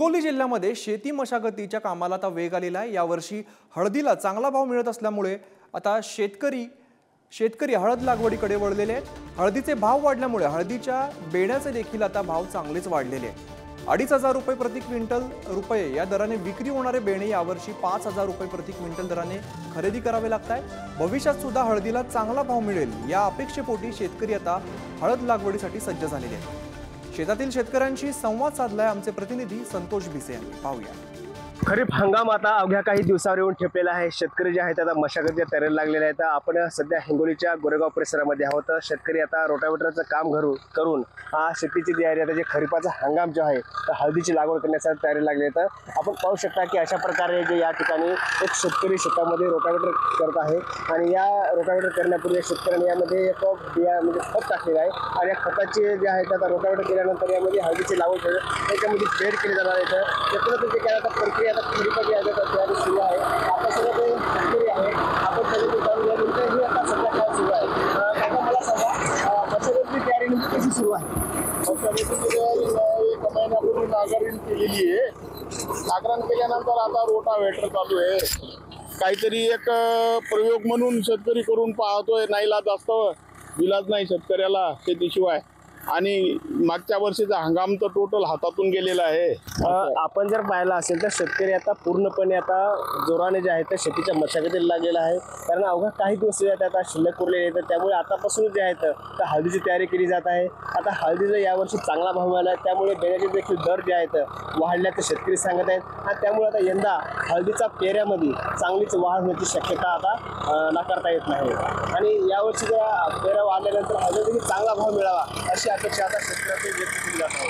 हिंगोली जिल्ह्यामध्ये शेती मशागतीच्या कामाला आता वेग आलेला आहे। यावर्षी हळदीला चांगला भाव मिळत असल्यामुळे आता शेतकरी हळद लागवडीकडे वळलेले आहेत। हळदीचे भाव वाढल्यामुळे हळदीच्या बेण्याचे देखील आता भाव चांगलेच वाढलेले आहेत। 2,500 रुपये प्रति क्विंटल या दराने विक्री होणारे बेणे यावर्षी 5,000 रुपये प्रति क्विंटल दराने खरेदी करावे लागतात। भविष्यात सुद्धा हळदीला चांगला भाव मिळेल या अपेक्षेपोटी शेतकरी आता हळद लागवडीसाठी सज्ज झालेले आहेत। शेतातील शेतकऱ्यांशी संवाद साधलाय आमचे प्रतिनिधी संतोष भिसे यांनी। पाहूया। खरीप हंगाम आता अवघ्या काही दिवसावर येऊन ठेपलेला आहे। शेतकरी जे आहेत आता मशागतीच्या तयारीला लागलेले आहेत। आपण सध्या हिंगोलीच्या गोरेगाव परिसरामध्ये आहोत। शेतकरी आता रोटावेटरचं काम करून शेतीची तयारी आता जे खरीपाचा हंगाम जो आहे तर हळदीची लागवड करण्यासाठी तयारी लागली आहे। आपण पाहू शकता की अशा प्रकारे जे या ठिकाणी एक शेतकरी शेतामध्ये रोटावेटर करत आहे आणि या रोटावेटर करण्यापूर्वी शेतकऱ्यांनी यामध्ये एक बिया म्हणजे खत टाकलेलं आहे आणि या खताचे जे आहेत आता रोटावेटर केल्यानंतर यामध्ये हळदीची लागवड त्याच्यामध्ये बेड केली जाणार आहे। त्यातून जे काय आता प्रक्रिया खरीपाची आहे तयारी सुरू आहे। आता सगळं शेतकरी आहे आपण सगळे जाणून घ्या ही आता सध्या काय सुरू आहे। काका मला सांगा मशागतीची तयारी नेमकी कशी सुरू आहे? मशागतीची तयारी 1 महिन्यापूर्वी नांगरणी केलेली आहे। नांगरण केल्यानंतर आता रोटावेटर चालू आहे। काहीतरी एक प्रयोग म्हणून शेतकरी करून पाहतोय। नाईलाज असतं, विलाज नाही शेतकऱ्याला शेतीशिवाय। आणि मागच्या वर्षीचा हंगाम तर टोटल हातातून गेलेला आहे। आपण जर पाहिलं असेल तर शेतकरी आता पूर्णपणे आता जोराने जे आहे तर शेतीच्या मशागतीला लागलेला आहे। कारण अवघ्या काही दिवस जे आहेत आता शिल्लक उरलेले आहेत, त्यामुळे आतापासून जे आहेत तर हळदीची तयारी केली जात आहे। आता हळदीचा यावर्षी चांगला भाव मिळाला आहे, त्यामुळे बेण्याचे देखील दर जे आहेत वाढल्याचे शेतकरी सांगत आहेत आणि त्यामुळे आता यंदा हळदीचा पेऱ्यामध्ये चांगलीच वाढ होण्याची शक्यता आता नाकारता येत नाही। आणि यावर्षी पेऱ्या वाढल्यानंतर हळदीला चांगला भाव मिळावा अशी अपेक्षा आता शेतकऱ्याची व्यक्त केली जात आहे।